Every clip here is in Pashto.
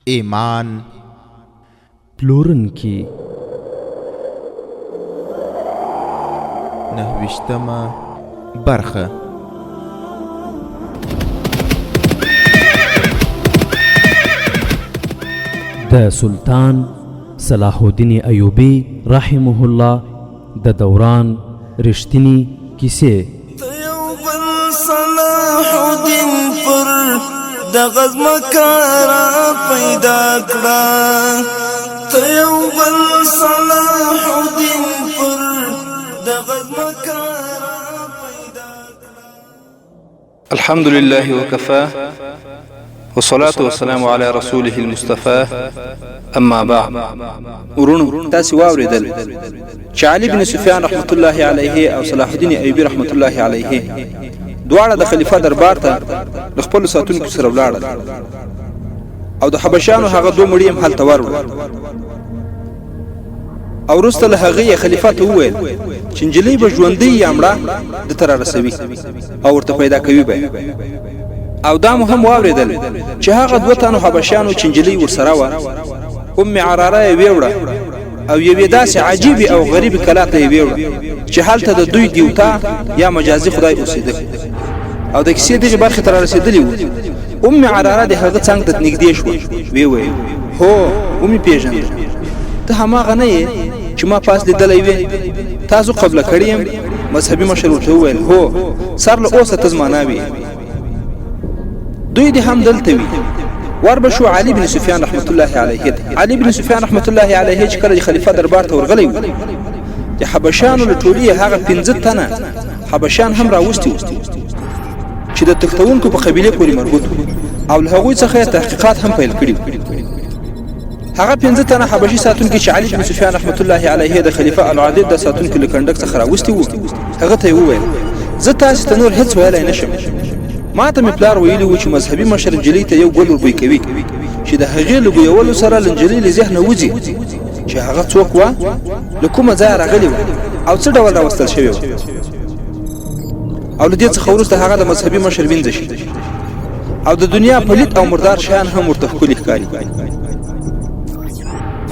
ایمان پلورونکی 29مه برخه. د سلطان صلاح الدین ایوبی رحمه الله د دوران رښتینی کیسې. صلاح الدین پر د غزم کارا پیدا کړه، ته یو بل صلاح الدین پر د غزم کارا پیدا کړه. الحمد لله وكفى والصلاة والسلام على رسوله المصطفى. اما بعد، ورونو تاسو واوریدل چې علي بن سفیان رحمت الله علیه او صلاح الدین ایوبی رحمت الله علیه دواړه د خلیفہ دربار ته د خپل ساتونکو سره ولاړل او د حبشانو هغه دوه مړي هم هلته ورول او وروسته له هغې خلیفہ ته وویل چې نجلۍ به ژوندۍ یا مړه د ته رارسوي او ورته پیدا کوي به. او دا مو هم واورېدل چې هغه دوه تنو حبشانو چې نجلۍ ورسره وه ام عراره یې ویوړه او یوې داسې عجیبې او غریبې کلا ته یې ویوړه چې هلته د دوی دیوتا یا مجازي خدای اوسېده او د کیسې دغې برخې ته رارسېدلي وو. ام عراره د هغه څنګ ته نږدې شوه، ویې ویل هو ومې پېژنده، ته هماغه نه یې چې ما پاس لیدلی وې؟ تاسو قبله کړی یم؟ مذهبي مشر ورته وویل هو، سر له اوسه ته زما ناوې. دوی دې هم دلته وي. وربشو علي بن سفیان رحمت الله علیه. علي بن سفیان رحمت الله علیه چې کله د خلیفہ دربار ته ورغلی و، د حبشانو له ټولۍ هغه 15 تنه حبشان هم راوستي وو چې د تختونکو په قبیله پورې مربوط او له هغوی څخه تحقیقات هم پیل کړي. هغه 15 تنه حبشي ساتونکي چې علي بن سفیان رحمت الله علیه د خلیفہ العادل د ساتونکو له کندک څخه راوستي وو، هغه ته وویل زه تاسو ته نور هیڅ ویلای نشم. ما ته مې پلار ویلي و چې مذهبي مشر نجلۍ ته یو ګل وربوی کوي چې د هغې له بویولو سره له نجلۍ له ذهنه وځي چې هغه څوک وه، له کومه ځایه راغلې وه او څه ډول راوستل شوې وه، او له دې څخه وروسته هغه د مذهبي مشر وینځه شي او د دنیا پلید او مردار شیان هم ورته ښکلي ښکاري.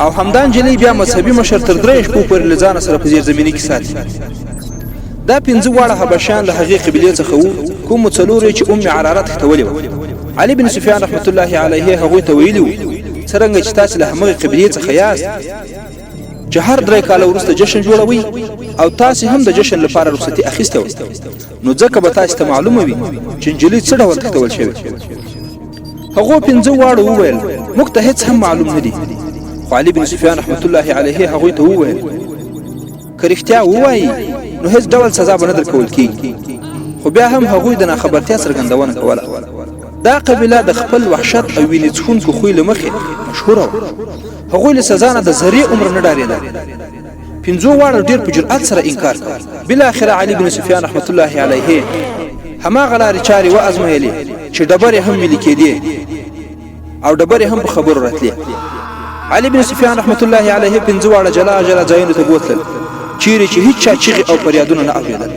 او همدا نجلۍ بیا مذهبي مشر تر 3 شپو پورې له ځانه سره په زیرزمیني کې ساتي. دا 15 واړه حبشان له هغې قبیلې څخه وو، کومو څلورو چې ام عراره تښتولې وه. علي بن سفیان رحمت الله علیه هغوی ته ویلي وو څرنګه چې تاسې له همغې قبیلې څخه یاست چې هر 3 کاله وروسته جشن جوړوئ او تاسې هم د جشن لپاره رخصتي اخیستې وه، نو ځکه به تاسې ته معلومه وي چې نجلۍ څه ډول تښتول شوې. هغو 15 واړو وویل موږ ته هېڅ هم معلوم نه دي. خو علي بن سفیان رحمت الله علیه هغوی ته وویل که رښتیا ووایي نو هیڅ ډول سزا به نه درکول کېږي. خو بیا هم هغوی د ناخبرتیا څرګندونه کوله. دا قبیله د خپل وحشت او وینې څښونکو خوی له مخې مشهوره وه. هغوی له سزا نه د ذرې عمر نه ډارېدل. 15 واړو ډېر په جرأت سره انکار کړ. بالاخره علي بن سفیان رحمت الله علیه هماغه لارې چارې وازمایلې چې ډبرې هم ویلې کېدې او ډبرې هم په خبرو راتلې. علي بن سفیان رحمت الله علیه 15 واړه جلا جلا ځایونو ته بوتلل چیرې چې هیڅ چا چیغې او فریادونه نه اورېدل.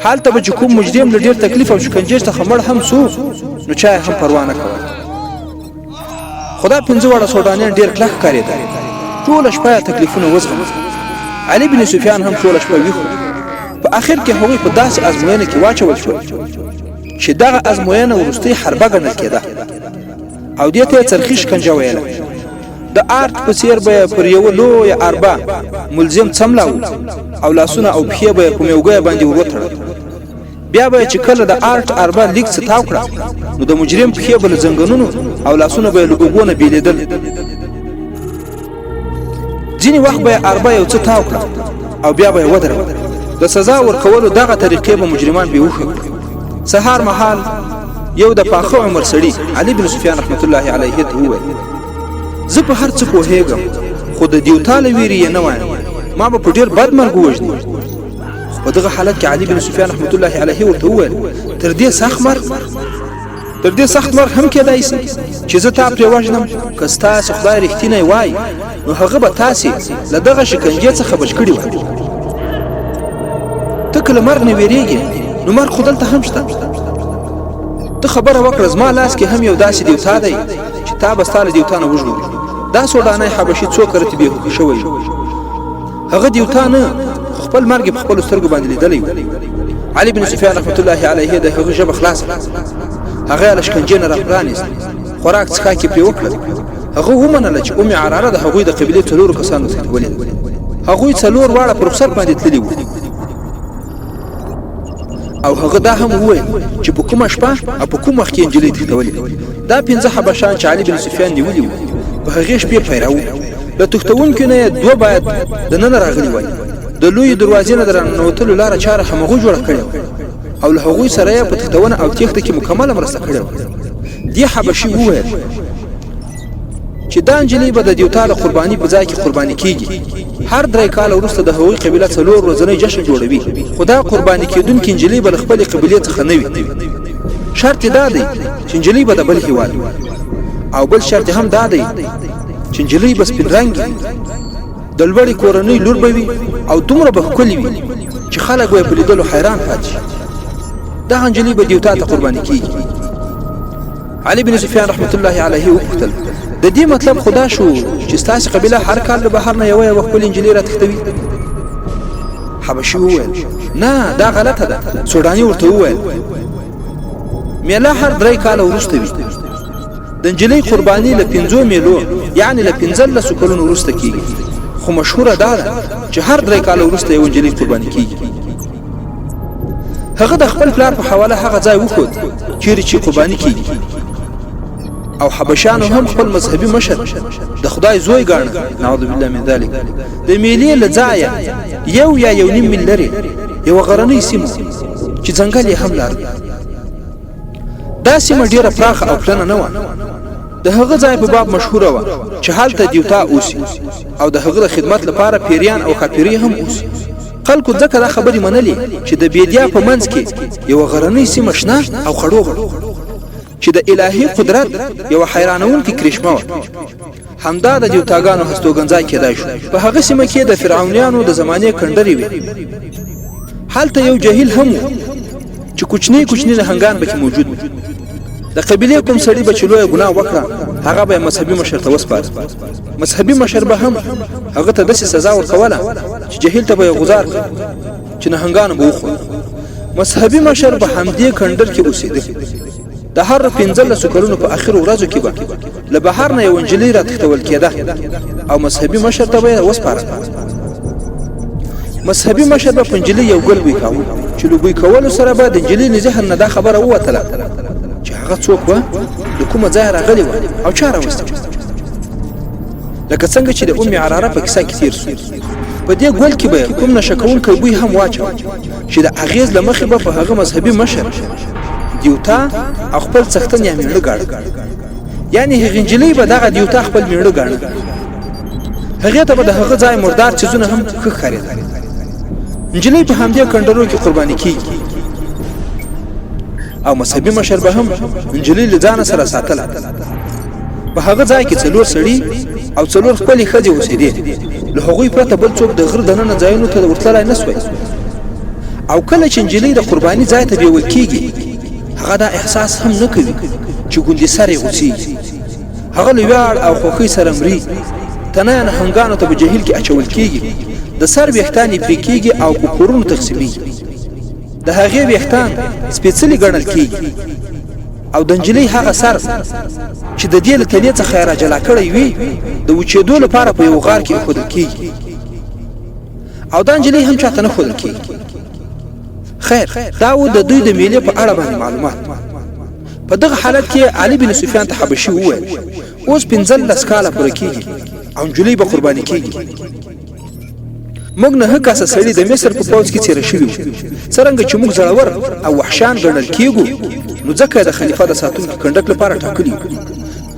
هلته به چې کوم مجرم له ډېر تکلیف او شکنجې څخه مړ هم سو نو چا هم پروا نه کوله. خو دا 15 واړه سوډانیان ډېر کلک ښکارېدل. ټوله شپه یې تکلیفونه وزغمل. علي بن سفیان هم ټوله شپه ویښ و. په آخر کې هغوی په داسې ازموینه کې واچول شول چې دغه ازموینه وروستۍ حربه ګڼل کېده او دې ته یې څرخي شکنجه ویله. د آرت په څیر به پر یو لویه اربه ملزم څملاو او لاسونه او پښې به په میوګه باندې وروتړل. بیا به چې کله د آرت اربه لیک څه تاو کړه نو د مجرم پښې به له زنګنونو او لاسونه به له اوږو نه بیلېدل. ځینې وخت به یې اربه یو څه تاو کړه او بیا به یې ودرول. د سزا ورکولو دغه طریقې به مجرمان بېهوښه کړي. سهار مهال یو د پاخه عمر سړي علي بن سفیان رحمت الله علیه ته وویل زه په هر څه پوهېږم خو د دیوتا له ویرې یې نه وایم، ما به په ډېر بد مرګ ووژني. په دغه حالت کې علي بن سفیان رحمت الله علیه ورته وویل تر دې سخت مرګ هم کېدای شي چې زه تا پرې وژنم. که ستاسې خدای رښتینی وای نو هغه به تاسې له دغه شکنجې څخه بچ کړي وای. ته که له مرګ نه ویرېږې نو مرګ خو دلته هم شته. ته خبره وکړه زما لاس کې هم یو داسې دیوتا دی چې تا به ستا له دیوتا نه وژغوري. دا سوډانی حبشي څو کرتې بېهوښه شوی هغه دیوتا نه خو خپل مرګ په خپلو سترګو باندې لیدلی و. علي بن سفیان رحمت الله علیه د هغه ژبه خلاصه هغه یې له شکنجې نه راپرانیست، خوراک څښاک یې پرې وکړل. هغه ومنله چې ام عراره د هغوی د قبیلې څلورو کسانو تښتولې. هغوی څلور واړه په رخصت باندې تللي وو او هغه دا هم وویل چې په کومه شپه او په کوم وخت کې نجلۍ تښتولې. دا 5 حبشان چې علي بن سفیان نیولي وو په هغې شپې پیره وو. له تښتوونکو نه یې 2 باید دننه راغلي وای. د لویې دروازې نه د راننوتلو لاره چاره همغو جوړه کړې وه او له هغوی سره یې په تښتونه او تېښته کې مکمله مرسته کړې وه. دې حبشي وویل چې دا نجلۍ به د دیوتا د قرباني په ځای کې قرباني کیږي. هر 3 کاله وروسته د هغوی قبیله 4 ورځنی جشن جوړوي، خو دا قرباني کېدونکې نجلۍ به له خپلې قبیلې څخه نه وي. شرط دا دی چې نجلۍ به د بل هېواد وي او بل شرط هم دا دی چې نجلۍ به سپین رنګي د لوړې کورنۍ لور به وي او دومره به ښکلې وي چې خلک به یې په لیدلو حیران پاتې شي. دغه نجلۍ به دیوتا ته قرباني کېږي. علي بن سفیان رحمت الله علیه وپوښتل د دې مطلب خدا شو چې ستاسې قبیله هر کال له بهر نه یوه ښکلې نجلۍ راتښتوي؟ حبشي وویل نه دا غلطه ده. سوډاني ورته وویل میله هر 3 کاله وروسته وي. د نجلۍ قرباني له 5 میلو یعنې له 15 کلونو وروسته کېږي، خو مشهوره دا ده چې هر 3 کاله وروسته یو نجلۍ قرباني کېږي. هغه د خپل پلار په حواله هغه ځای وښود چیرې چې قرباني کېږي او حبشانو هم خپل مذهبي مشر د خدای زوی ګاڼه نعوذ بالله من ذلک. د میلې له ځایه 1 یا 1.5 میل لرې یوه غرنۍ سیمه چې ځنګل یې هم لري. دا سیمه ډیره پراخه او پلنه نه وه. د هغه ځای په باب مشهوره وه چې هلته دیوتا اوسي او د هغه د خدمت لپاره پیریان او کاپیري هم اوسي. خلکو ځکه دا خبرې منلې چې د بیدیا په منځ کې یوه غرنۍ سیمه شنه او خړوبه چې د الهي قدرت یوه حیرانونکې کرشمه وه. همدا د دیوتاګانو هستوګنځای کېدای شو. په هغه سیمه کې د فرعونیانو د زمانې کنډرې وې. هلته یو جهیل هم و چې کوچنی کوچنی نهنګان پکې موجود و. د قبیلې کوم سړي به چې لویه ګناه وکړه هغه به یې مذهبي مشر ته وسپاره. مذهبي مشر به هم هغه ته داسې سزا ورکوله چې جهیل ته به یې غوځار کړي چې نهنګانو به وخوري. مذهبي مشر به همدې کنډر کې اوسېده. د هر 15 کلونو په اخرو ورځو کې به له بهر نه یو نجلۍ راتښتول کېده او مذهبي مشر ته به یې وسپاره. مذهبي مشر به په نجلۍ یو ګل بوی کاوه چې له بوی کولو سره به د نجلۍ له ذهن نه دا خبره ووتله چې هغه څوک وه، د کومه ځایه راغلې وه او چا راوستې وه. لکه څنګه چې د ام عراره په کیسه کې تېر سو. په دې ګل کې به کوم نشه کوونکی بوی هم واچوه چې د اغېز له مخې به په هغه مذهبي مشر دیوتا او خپل څښتن یا میړه ګاڼه، یعنې هغې نجلۍ به دغه دیوتا خپل میړه ګاڼه. هغې ته به د هغه ځای مردار څیزونه هم ښه ښکارېدل. نجلۍ په همدې کنډرو کې قرباني کېږي او مذهبي مشر به هم نجلۍ له ځانه سره ساتله. په هغه ځای کې 4 سړي او 4 خپلې ښځې اوسېدې. له هغوی پرته بل څوک د غره دننه ځایونو ته ورتللی نه سوی. او کله چې نجلۍ د قرباني ځای ته بیول کېږي هغه دا احساس هم نه کوي چې ګوندې سر یې غوڅېږي. هغه له ویاړ او خوښۍ سره مري. تنه یې نهنګانو ته په جهیل کې اچول کېږي. د سر ویښتان یې پرې کېږي او په کورونو تقسیمېږي. د هغې ویښتان سپېڅلي ګڼل کېږي او د نجلۍ هغه سر چې د دې له تنې څخه یې راجلا کړی وي د وچېدو لپاره په یو غار کې ایښودل کېږي او دا نجلۍ هم چاته نه ښودل کېږي. خیر دا و د دوی د میلې په اړه باندې معلومات. په دغه حالت کې علي بن سفیان ته حبشي وویل اوس 15 کاله پوره کېږي او نجلۍ به قرباني کېږي. موږ 9 کسه سړي د مصر په پوځ کې څیره شوي وو. څرنګه چې موږ زړور او وحشیان ګڼل کېږو نو ځکه د خلیفه د ساتونکي کنډک لپاره ټاکلي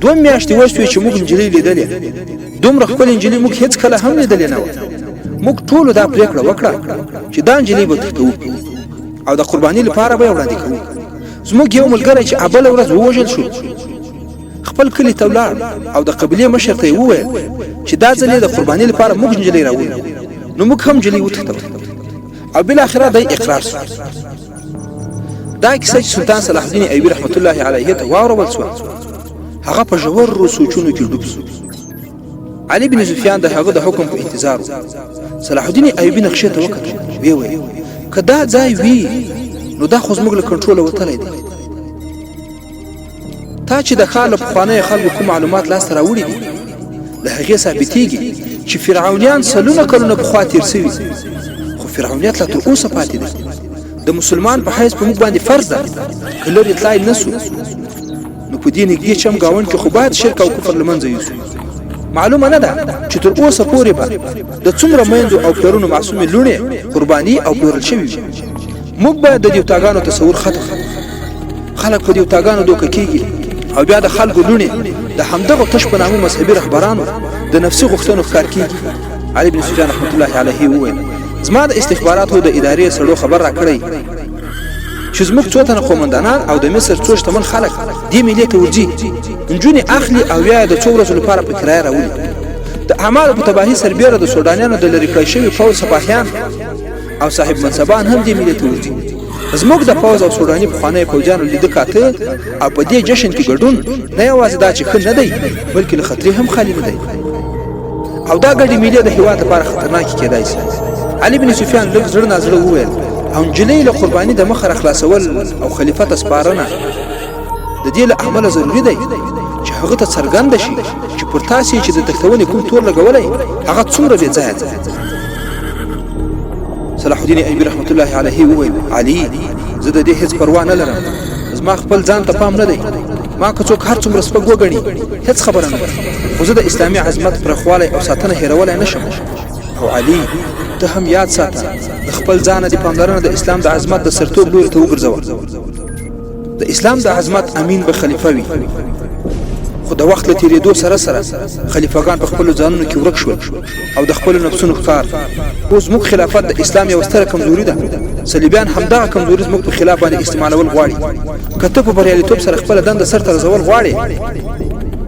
2 میاشتې وشوې چې موږ نجلۍ لیدلې. دومره ښکلې نجلۍ موږ هېڅ کله هم لیدلې نه وه. موږ ټولو دا پرېکړه وکړه چې دا نجلۍ به تښتوو او د قرباني لپاره به یې وړاندې کوو. زموږ یو ملګری چې بله ورځ ووژل شو خپل کلي ته ولاړ او د قبیلې مشر ته یې وویل چې دا ځل یې د قرباني لپاره موږ نجلۍ راوړو. نو موږ هم نجلۍ وتښتول او بالاخره دی اقرار شو. دا کیسه چې سلطان صلاح الدین ایوبي رحمت الله علیه ته واورول شوه هغه په ژورو سوچونو کې ډوب شو. علي بن سفیان د هغه د حکم په انتظار و. صلاح الدین ایوبي نقشې ته وکتل وی وی که دا ځای وي نو دا خو زموږ له کنټروله وتلی دی. تا چې د ښار له پخوانیو خلکو کوم معلومات لاسته راوړي دي له هغې ثابتېږي چې فرعونیان سلونه کلونه پخوا تېر سوي خو فرعونیت لا تر اوسه پاتې دی. د مسلمان په حیث په موږ باندې فرض ده که لرې تلای نه سو نو په دې نږدې چمګاونډ کې خو باید شرک او کفر له منځه یوسو. معلومه نه ده چې تر اوسه پورې به د څومره میندو او پلرونو معصومې لوڼې قرباني او پلورل شوي وي. موږ باید د دیوتاګانو تصور ختم خلک په دیوتاګانو دوکه کېږي او بیا د خلکو لوڼې د همدغو تش په نامه مذهبي رهبرانو د نفسي غوښتنو ښکار کېږي. علي بن سفیان رحمت الله علیه وویل زما د استخباراتو د ادارې سړو خبر راکړی چې زموږ څو تنه قومندانان او د مصر څو شتمن خلک دې مېلې ته ورځي نجونې اخلي او یا د څو ورځو لپاره په کرایه راولي. د اعمالو په تباهي سربیره د سودانیانو د لرې کړی شوي پوځ سپاهیان او صاحب منصبان هم دې مېلې ته ورځي. زموږ د پوځ او سوداني پخوانیو پوځیانو لیده کاته او په دې جشن کې ګډون نه یوازې دا چې ښه نه دی بلکې له خطرې هم خالي نه دی او دا ګډې مېلې د هېواد لپاره خطرناکې کېدای شي. علي بن سفیان لږ زړه نازړه وویل او نجلۍ له قرباني د مخه راخلاصول او خلیفه ته سپارنه د دې له امله ضروري دی چې هغه ته څرګنده شي چې پر تاسې چې د تښتونې کوم تور لګولی هغه څومره بې ځایه دی. صلاح الدین ایوبي رحمت الله علیه وویل علي زه د دې هیڅ پروا نه لرم زما خپل ځان ته پام نه دی ما که څوک هر څومره سپک وګڼي هیڅ خبره نه ده خو زه د اسلامي عظمت پرخوالی او ساتنه هېرولی نه شم. او علي ته هم یاد ساته د خپل ځانه د پاملرنه د اسلام د عظمت د سرتوب لوري ته وګرځوه. د اسلام د عظمت امین به خلیفه وي خو د وخت له تېرېدو سره سره خلیفګان په خپلو ځانونو کې ورک شول او د خپلو نفسونو ښکار. اوس زموږ خلافت د اسلام یوه ستره کمزوري ده. صلیبیان همدغه کمزوري زموږ په خلاف باندې استعمالول غواړي. که ته په بریالیتوب سره خپله دنده سرته رسول غواړې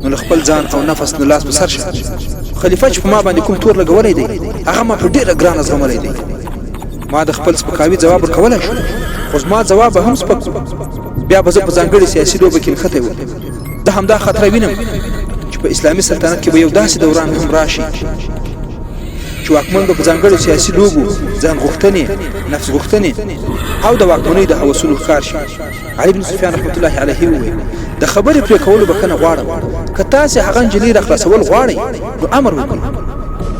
نو له خپل ځان او نفس نه لاس په سر شه. خلیفه چې په ما باندې کوم تور لګولی دی هغه ما په ډېره ګرانه زغملی دی. ما د خپل سپکاوي ځواب ورکولی شو خو زما ځواب به هم سپک بیا به زه په ځانګړې سیاسي لوبه کې نښتی وم. د همدا خطره وینم چې په اسلامي سلطنت کې به یو داسې دوران هم راشي چې واکمن به په ځانګړو سیاسي لوبو ځان غوښتنې نفس غوښتنې او د واکمنۍ د هوسونو ښکار شي. علي بن سفیان رحمت الله علیه وویل د خبرې پرې کولو بښنه غواړم که تاسې هغه نجلۍ راخلاصول غواړئ نو امر وکړئ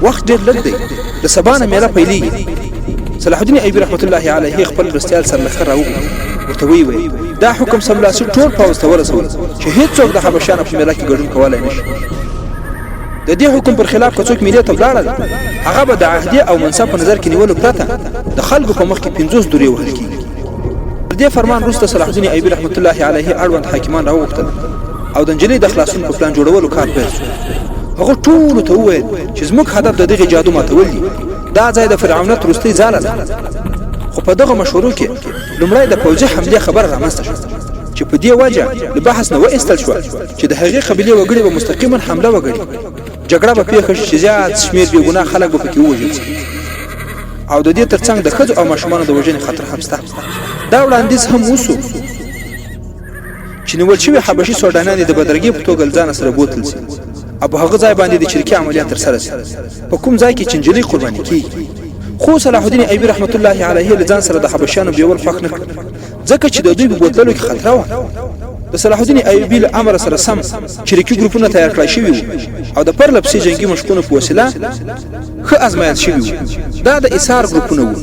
وخت ډېر لږ دی د سبا نه میله پیلېږي. صلاح الدین ایوبي رحمت الله علیه خپل مرستیال سر لښکر راوغوښت ورته ویې دا حکم سملاسي ټول پوځ ته ورسول چې هېڅوک د حبشیانو په میله کې ګډون کولی نه شي. د دې حکم پر خلاف که څوک میلې ته ولاړل هغه به د عهدې او منصب په نظر کې نیولو پرته د خلکو په مخ کې 50 دورې وهل کېږي. پر دې فرمان وروسته صلاح الدین ایوبي رحمت الله علیه اړوند حاکمان راوغوښتل او د نجلۍ د خلاصون په پلان جوړولو کار پیل شو. هغه ټولو ته وویل چې زموږ هدف د دغې جادو ماتول دي. دا ځای د فرعونیت وروستۍ ځاله ده. خو په دغه مشورو کې لومړی د پوځي حملې خبره رامنځته شوه چې په دې وجه له بحث نه وایستل شوه چې د هغې قبیلې وګړي به مستقیما حمله وکړي. جګړه به پیښه شي چې زیات شمېر بې ګناه خلک به پکې ووژل شي او د دې ترڅنګ د ښځو او ماشومانو د وژنې خطر هم شته. دا وړاندیز هم وشو چې نیول شوي حبشي سودانیان د بدرګۍ په توګه له ځانه سره بوتل شي او په هغه ځای باندې د چریکي عملیات ترسره شي په کوم ځای کې چې نجلۍ قرباني کېږي. خو صلاح الدین ایوبي رحمت الله علیه له ځان سره د حبشیانو بیول خوښ نه کړ ځکه چې د دوی په بوتلو کې خطره وه. د صلاح الدین ایوبي له امر سره سم چریکي ګروپونه تیار کړای شوي وو او د پرله پسې جنګي مشقونو په وسیله ښه ازمایل شوي وو. دا د ایثار ګروپونه وو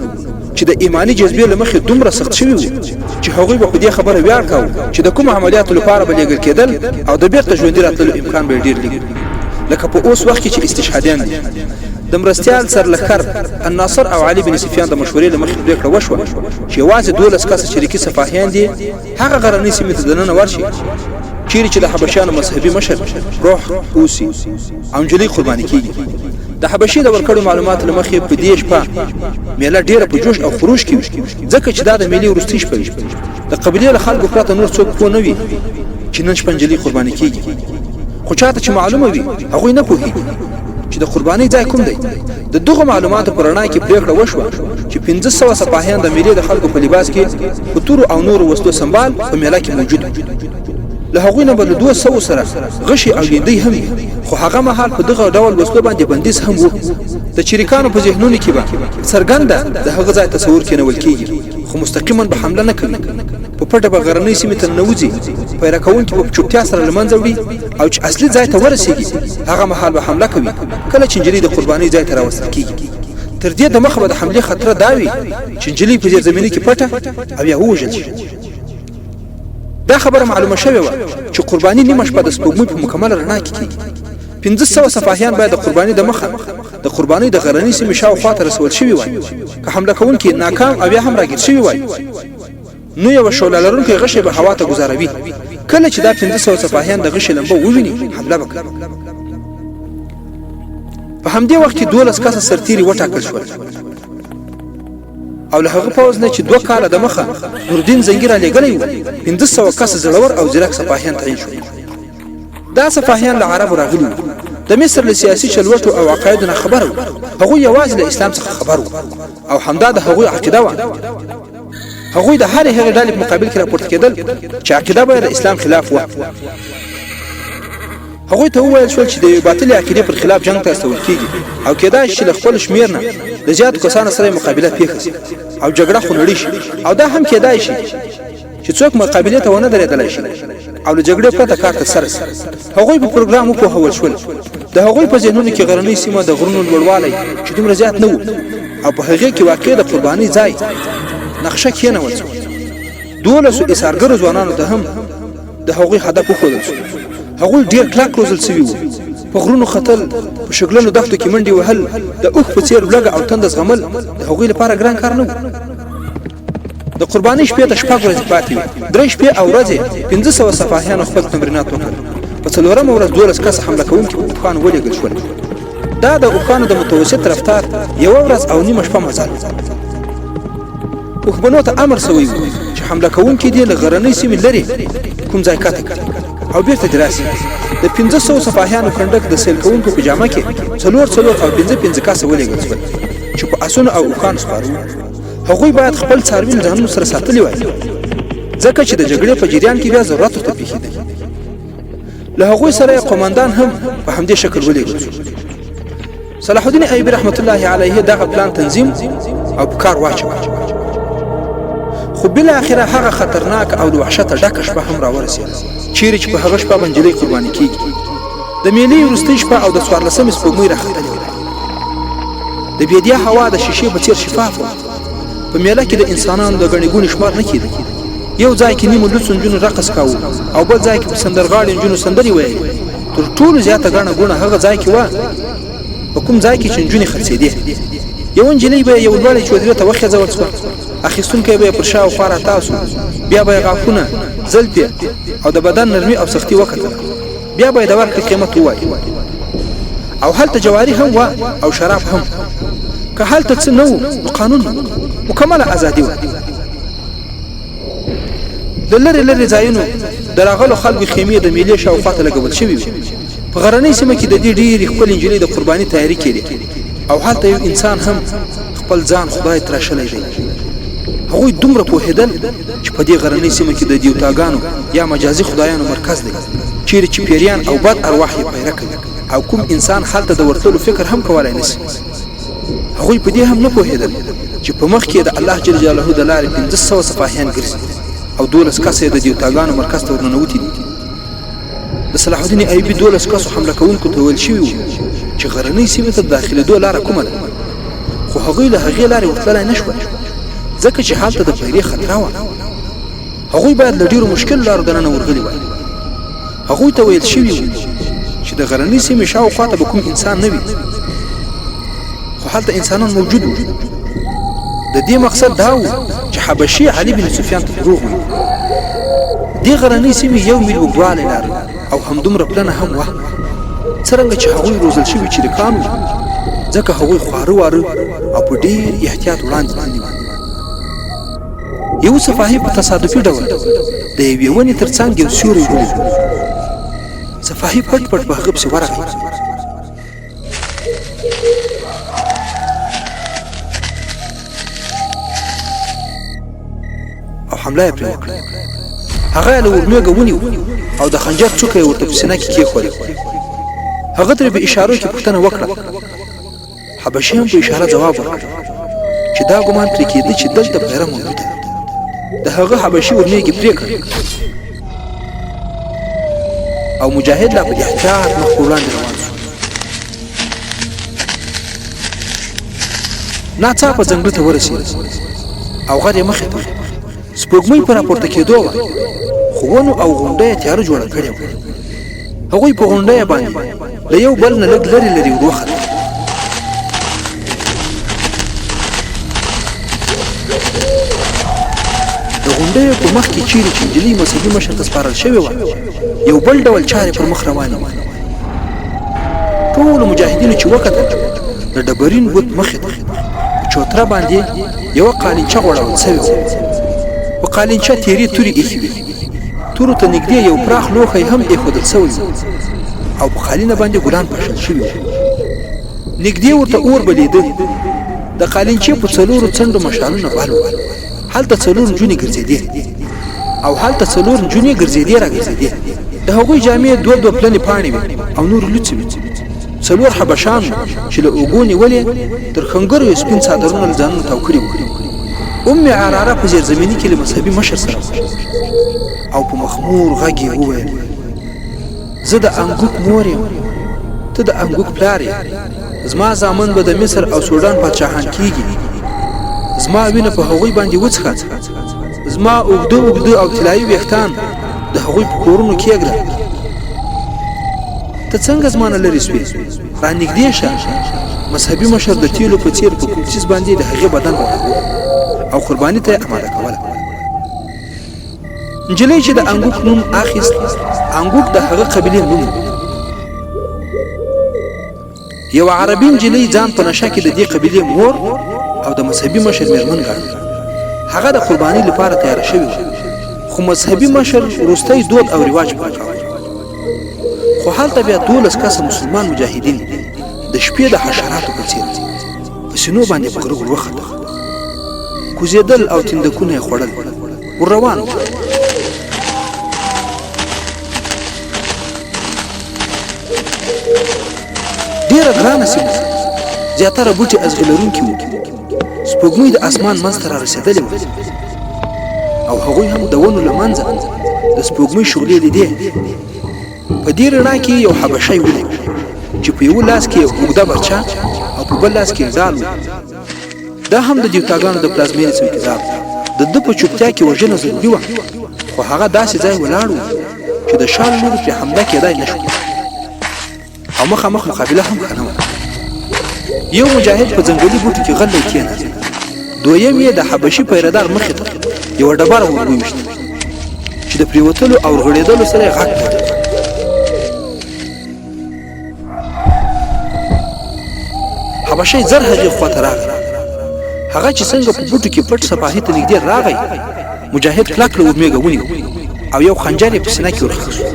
چې د ایمانی جذبې له مخې دومره سخت شوي وو چې هغوی به په دې خبره ویاړ کاوه چې د کومو عملیاتو لپاره به لېږل کېدل او د بیرته ژوندي راتللو امکان به یې ډېر لږ لکه په اوس وخت کې چې استشهادیان دي. د مرستیال سرلښکر الناصر او علي بن سفیان د مشورې له مخې پرېکړه وشوه چې یوازې 12 کسه چریکي سپاهیان دي هغه غرنۍ سیمې ته دننه ورشي چیرې چې د حبشیانو مذهبي مشر روح اوسي او نجلۍ قرباني کېږي. د حبشي د ورکړو معلوماتو له مخې په دې شپه میله ډېره په جوش او خروش کې وي ځکه چې دا د میلې وروستۍ شپه وي. د قبیلې له خلکو پرته نور څوک پوه نه وي چې نن شپه نجلۍ قرباني کېږي. خو چاته چې معلومه وي هغوی نه پوهېږي چې د قربانۍ ځای کوم دی. د دغو معلوماتو په رڼا کې پرېکړه وشوه چې چې 1500 سپاهیان د میلې د خلکو په لباس کې په تورو او نورو وسلو سنبال په میله کې موجود له هغوی نه بل 200 سره غشي او لیندۍ هم خو هغه مهال په دغه ډول وسلو باندې بندیز هم وو د چریکانو په ذهنونو کې به څرګنده د هغه ځای تصور کې نول کېږي خو مستقیما به حمله نه کوي په پټه به غرنۍ سیمې ته ننوځي پیره کوونکي په چوپتیا سره له منځه وړي او چې اصلي ځای ته ورسېږي هغه مهال به حمله کوي کله چې نجلۍ د قربانۍ ځای ته راوستل کېږي تر دې د مخه به د حملې خطر دا وي چې نجلۍ په زیرزمینۍ کې پټه او یا ووژل شي دا خبره معلومه شوې وه چې قرباني نیمه شپه د سپوږمۍ په مکمله رڼا کې کېږي 1500 سپاهیان باید د قرباني د مخه د قرباني د غرنۍ سیمې شاوخوا ته رسول شوي وای که حمله کوونکي ناکام او یا هم راګیر شوي وای نو یو شعله لرونکی غشی به هوا ته ګذاروي کله چې دا 1500 سپاهیان د غشي لمبه وویني حمله وکړي په همدې وخت کې 12 کسه سرتیري وټاکل شول او له هغه پوز نه چې 2 کاله د مخه نوردین زنګیره لګلې و 1500 کسه زړور او ځیرک سپاهیان تعین شول دا سپاهیان له عربو راغلي د مصر له سیاسي چلوټو او عقایدو نه خبر وو هغوی یوازې له اسلام څخه خبر وو او همدا د هغوی عقیده وه هغوی د هرې هغې ډلې په مقابل کې راپورته کېدل چې عقیده به د اسلام خلاف وه هغوی ته وویل شول چې د یوې باطلې عقیدې پر خلاف جنګ ته استول کېږي او کېدای شي چې له خپل شمېر نه د زیاتو کسانو سره مقابله پیښه شي او جګړه خونړۍ شي او دا هم کېدای شي چې څوک مقابلې ته ونه درېدلی شي او له جګړې پرته کار ترسره شي هغوی په پروګرام وپوهول شول د هغوی په ذهنونو کې غرنۍ سیمه د غرونو لوړوالی چې دومره زیات نه و او په هغې کې واقع د قربانۍ ځای نقشه کېنول شوه 12 ایثارګرو ځوانانو ته هم د هغوی هدف وښودل شو هغوی ډېر کلک روزل شوي وو په غرونو ختل په شګلنو دښتو کې منډې وهل د اوښ په څېر لږه او تنده زغمل د هغوی لپاره ګران کار نه و د قربانۍ شپې ته 6 ورځې پاتې وې 3 شپې او ورځې 1500 سپاهیانو خپل تمرینات وکړل په 4مه ورځ 12 کسه حمله کوونکي په اوښانو ولېږل شول دا د اوښانو د متوسط رفتار 1 ورځ او نیمه شپه مزل اوښبنو ته امر شوی و چې حمله کوونکي دې له غرنۍ سیمې لرې کوم ځای کاته کړي او بیرته دې راسي د 1500 سپاهیانو کنډک د سیل کوونکو په جامه کې 4 او 5 کسه ولېږل شول چې په اسونو او اوښانو سپاره هغوی باید خپل څاروي ځانونو سره ساتلی وای ځکه چې د جګړې په جریان کې بیا ضرورت ورته پیښېده له هغوی سره قوماندان هم په همدې شکل ولېږل شو صلاح الدین ایوبي رحمت الله علیه دغه پلان تنظیم او په کار واچوه خو بالاخره هغه خطرناک او د وحشته ډکه شپه هم راورسېده چیرې چې په هغه شپه به نجلۍ قرباني کېږي د میلې وروستۍ شپه او د 14مې سپوږمۍ راختلې وه د بیدیا هوا د شیشې په څېر شفاف وه په میله کې د انسانانو د ګڼې ګوڼې شمار نه کېده یو ځای کې نیمو لوڅو نجونو رقص کاوه او بل ځای کې په سندرغاړې نجونو سندرې ویلې تر ټولو زیاته ګڼه ګوڼه هغه ځای کې وه په کوم ځای کې چې نجونې خرڅېدې یوه نجلۍ به یو لوړې چودرې ته وخېځول شوه اخیستونکی به یې پر شاوخوا راتاو شو بیا به یې غاښونه زلفې او د بدن نرمي او سختي وکتله بیا به یې د ورکړې قیمت ووایي او هلته جواري هم وه او شراب هم که هلته څه نه و نو قانون مکمله ازادي وه د لرې لرې ځایونو د راغلو خلکو خیمې د میلې شاوخوا ته لګول شوي وې په غرنۍ سیمه کې د دې ډېرې ښکلې نجلۍ د قرباني تیاري کېدې او هلته یو انسان هم خپل ځان خدای تراشلی دی هغوی دومره پوهېدل چې په دې غرنۍ سیمه کې د دیوتاګانو یا مجازي خدایانو مرکز دی چیرې چې پیریان او بد ارواح یې پیره کوي او کوم انسان هلته د ورتلو فکر هم کولی نشي هغوی په دې هم نه پوهېدل چې په مخ کې د الله جل جلاله د لارې 1500 سپاهیان ګرځي او 12 کسه د دیوتاګانو مرکز ته ورننوتي دي د صلاح الدین ایوبي 12 کسو حمله کوونکو ته ویل شوي وو چې غرنۍ سیمې ته د داخلېدو لاره کومه ده خو هغوی له هغې لارې ورتللی نه شول ځکه چې هلته د پیرې خطره وه هغوی باید له ډېرو مشکل لارو دننه ورغلي وای هغوی ته ویل شوي وو چې د غرنۍ سیمې شاوخوا ته به کوم انسان نه وي خو هلته انسانان موجود وو د دې مقصد دا و چې حبشي علي بن سفیان ته دروغ ووایي دې غرنۍ سیمې 1 میل اوږدوالی لري او همدومره پلنه هم وه څرنګه چې هغوی روزل شوي چریکان وو ځکه هغوی خواره واره او په ډېر احتیاط وړاندې باندې وو یو سپاهي په تصادفي ډول د یوې ونې تر څنګ یو سیوری ولید سپاهي پټ پټ په هغه پسې ورغی حمله یې پرې وکړه. هغه له ورمېږه ونیو او د خنجر څوکه یې ورته په سینه کې کېښوده. هغه ترې په اشارو کې پوښتنه وکړه. حبشي هم په اشاره ځواب ورکړ چې دا ګمان ترې کېده چې دلته پیره موجوده ده. د هغه حبشي ورمېږې پرې کړ او مجاهد لا په احتیاط مخ په وړاندې روان شو. ناڅاپه ځنګل ته ورسېد او غر یې مخې ته سپوږمۍ په راپورته کېدو وه، خو ونو او غونډه یې تیاره جوړه کړې وه. هغوی په غونډه یې باندې له یو بل نه لږ لرې لرې ور وختل. د غونډیو په مخ کې چیرې چې نجلۍ مذهبي مشر ته سپارل شوې وه، یو بل ډول چارې پر مخ روانې وې. ټولو مجاهدینو چې وکتل د ډبرین بت مخې ته په چوتره باندې یوه قالینچه غوړول سوې وه. په قالینچه تیرې تورې ایښې وې. تورو ته نږدې یو پراخ لوښی هم ایښودل سوی و او په قالینه باندې ګلان پاشل شوي وو. نږدې ورته اور بلیده. د قالینچې په څلورو څنډو مشالونه بل وو. هلته څلور نجونې ګرځېدې او هلته څلور نجونې ګرځېدې راګرځېدې. د هغوی جامې دوه دوه پلنې پاڼې وې او نور لوڅې وې. څلور حبشان چې له اوږو نیولې تر خنګرو یې سپین څادرونه له ځانونو تاو کړي وو. ام عراره په زیرزمیني کې له مذهبي مشر سره او په مخمور غږ یې وویل: زه د انګوک مور یم، ته د انګوک پلار یې. زما زامن به د مصر او سودان پادشاهان کیږي. زما وینه په هغوی باندې وڅښه. زما اوږده اوږده او طلایي ویښتان د هغوی په کورونو کېږده. ته څنګه زما نه لرې سوې؟ رانږدې شه. مذهبي مشر د تیلو په څېر په کوم څیز باندې د هغې بدن راوړو او قرباني ته یې اماده کوله. نجلۍ چې د انګوک نوم اخیست، انګوک د هغه قبیلې نوم و. یو عربي نجلۍ ځان په نشه کې د دې قبیلې مور او د مذهبي مشر مېرمن ګڼله. هغه د قرباني لپاره تیاره شوې وه، خو مذهبي مشر وروستی دود او رواج پوره کاوه. خو هلته بیا 12 کسه مسلمان مجاهدین د شپې د حشراتو په څېر په سینو باندې په غره ور وختل. کوزېدل او تندکونه یې خوړل. ور روان و. ډېره ګرانه سیمه، زیاتره بوټي ازغې لرونکي وو. سپوږمۍ د اسمان منځ ته را رسېدلې وه او هغوی هم د ونو له منځه د سپوږمۍ شغلې لیدې. په دې رڼا کې یو حبشی ولید چې په یوه لاس کې اوږده برچه او په بل لاس کې ډال و. دا هم د دیوتاګانو د پلازمېنې څوکیدار و. د ده په چوپتیا کې وژنه ضروري وه، خو هغه داسې ځای ولاړ و چې د شال لوري پرې حمله کېدای نه شو او مخامخ مقابله هم ښه نه وه. یو مجاهد په ځنګلي بوټو کې غلی کېناست. دویم یې د حبشي پیردار مخې ته یوه ډبره ور وویشته چې د پرېوتلو او ورغړېدلو سره یې غږ پیدا کړ. حبشی زر هغې خواته راغی. هغه چې څنګه په بوټو کې پټ سپاهي ته نږدې راغی، مجاهد کلک له ورمېږه ونیو او یو خنجر یې په سینه کې ورخښ شو.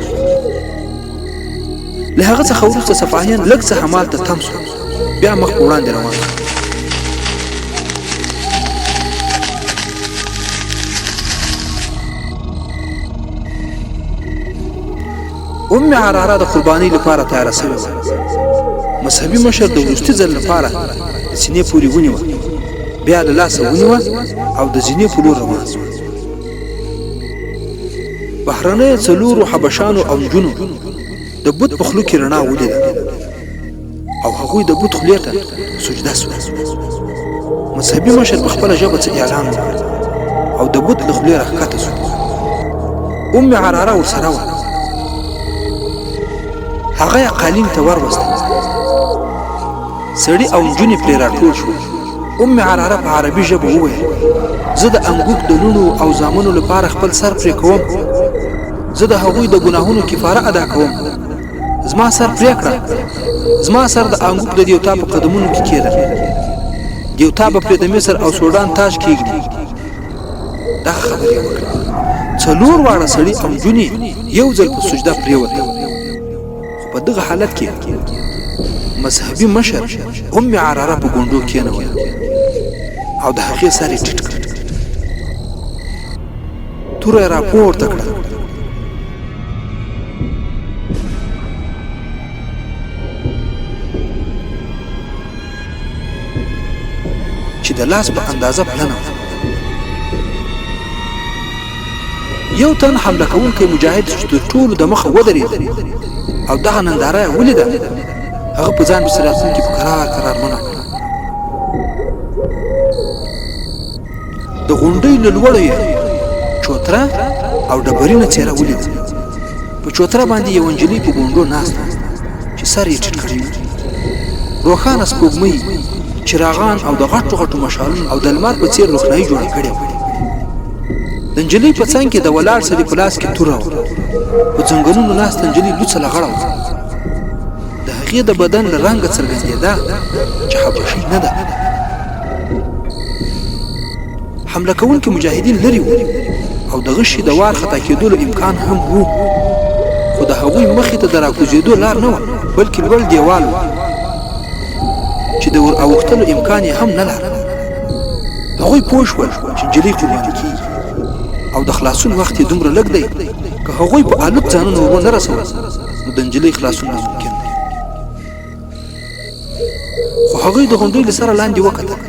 له هغه څخه وروسته سپاهیان لږ څه همالته تم شول، بیا مخ په وړاندې روان شول. ام عراره د قربانۍ لپاره تیاره شوې وه. مذهبي مشر د وروستي ځل لپاره د سینې پورې ونیوه، بیا له لاسه ونیوه او د زینې په لور روان شول. بهرنیو څلورو حبشانو او نجونو د بت په خولو کې رڼا ولیده او هغوی د بت خولې ته سجده شول. مذهبي مشر په خپله ژبه څه اعلان وکړ او د بت له خولې راښکته شو. ام عراره ورسره وه. هغه یې قالین ته وروسته. سړي او نجونې پرې راټول شول. ام عراره په عربي ژبه وویل: زه د انګوک د لوڼو او زامنو لپاره خپل سر پرې کوم. زه د هغوی د ګناهونو کفاره ادا کوم. زما سر پرې کړه. زما سر د انګوک د دیوتا په قدمونو کې کېده. دیوتا به پرې د مصر او سودان تاج کېږدي. دا خبرې یې وکړې. څلور واړه سړي او نجونې یو ځل په سجده پرېوتل. خو په دغه حالت کې مذهبي مشر ام عراره په ګونډو کېنوله او د هغې سر یې ټیټ کړ. توره راپورته کړه. چې د لاس په اندازه پلنه یو تن حمله کوونکی مجاهد چې تر ټولو د مخه ودرېد او دغه ننداره یې ولیده، هغه په ځان پسې راتلونکي په کرار منع کړه. د غونډۍ له لوړه یې چوتره او ډبرینه څېره ولیده. په چوتره باندې یوه نجلۍ په ګونډو ناسته چې سر یې ټیټ کړی و. روښانه سپوږمۍ، چراغان او د غټو غټو مشالونو او د لمر په څېر روښنایي جوړه کړې وه. د نجلۍ په څنګ کې د ولاړ سړي په لاس کې توره وه. په ځنګنونو ناسته نجلۍ لوڅه لغړه وه. د هغې د بدن له رنګه څرګندېده چې حبشي نه ده. حمله کوونکي مجاهدین لرې وو او د غشي د وار خطا کېدلو امکان هم وو، خو د هغوی مخې ته د راکوزېدو لار نه وه، بلکې لوړ دیوال و چې د ور اوښتلو امکان یې هم نه لاره. هغوی پوه شول چې نجلۍ قرباني کېږي او د خلاصون وخت یې دومره لږ دی، که هغوی په الوت ځانونه ونه رسول نو د نجلۍ خلاصون ناممکن دی. خو هغوی د غونډۍ له سره لاندې وکتل.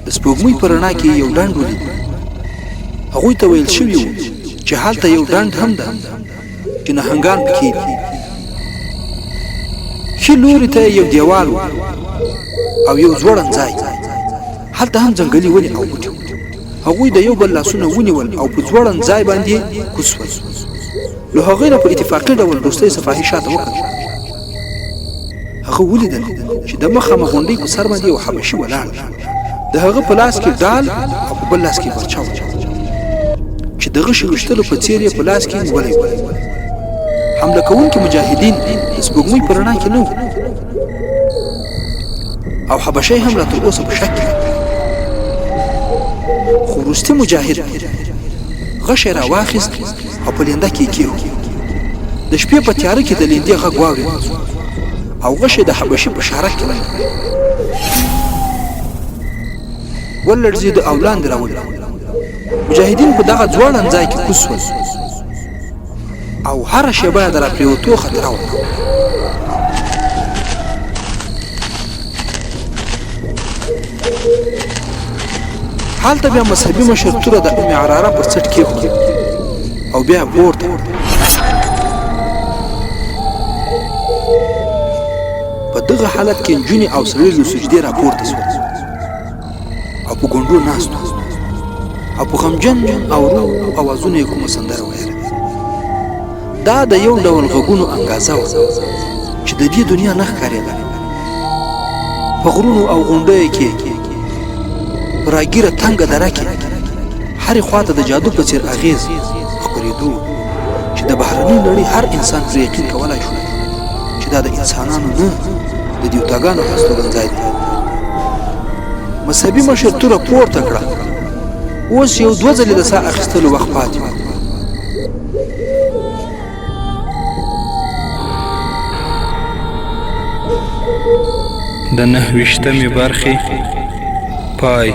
د سپوږمۍ په رڼا کې یو ډنډ ولید. هغوی ته ویل شوي وو چې هلته یو ډنډ هم ده چې نهنګان پکې دي. ښي لوري ته یو دیوال و او یو ځوړند ځای، هلته هم ځنګلي ونې او بوټي وو. هغوی د یو بل لاسونه ونیول او په ځوړند ځای باندې کوز شول. له هغوی نه په اتفاقي ډول وروستی صفاحي شاته وکتل. هغه ولیدل چې د مخامخ غونډۍ په سر باندې یو حبشي ولاړ، د هغه په لاس کې ډال او په بل لاس کې برچه وه چې د غشي ویشتلو په څېر یې په لاس کې نیولی و. حمله کوونکي مجاهدین د سپوږمۍ په رڼا کې نه وو او حبشی هم لا تر اوسه په شک کې. خو وروستي مجاهد غشی را واخیست او په لینده کې یې کېښود. د شپې په تیاره کې د لیندې غږ واورېدل او غشی د حبشي په شارک کې راغی، ولړزېد او لاندې راولوېد. مجاهدین په دغه ځوړند ځای کې کوز شول او هره شېبه د راپرېوتو خطره وه. هلته بیا مذهبي مشر توره د ام عراره پر څټ کېښوده او بیا یې پورته وړه. په دغه حالت کې نجونې او سړي له سجدې راپورته شول او په ګونډو ناست وو او په غمجن او روغ اوازونو یې کومه سندره ویله. دا د یو ډول غږونو انګازه وه چې د دې دنیا نه ښکارېده. په غرونو او غونډیو کې په راګیره تنګه دره کې هرې خواته د جادو په څېر اغېز خپرېدو چې د بهرنۍ نړۍ هر انسان پرې یقین کولی شو چې دا د انسانانو نه د دیوتاګانو هستوګنځای دی. مذهبي مشر توره پورته کړه. اوس یو دوه ځلې د ساه اخیستلو وخت پاتې و. د 9 برخې پای.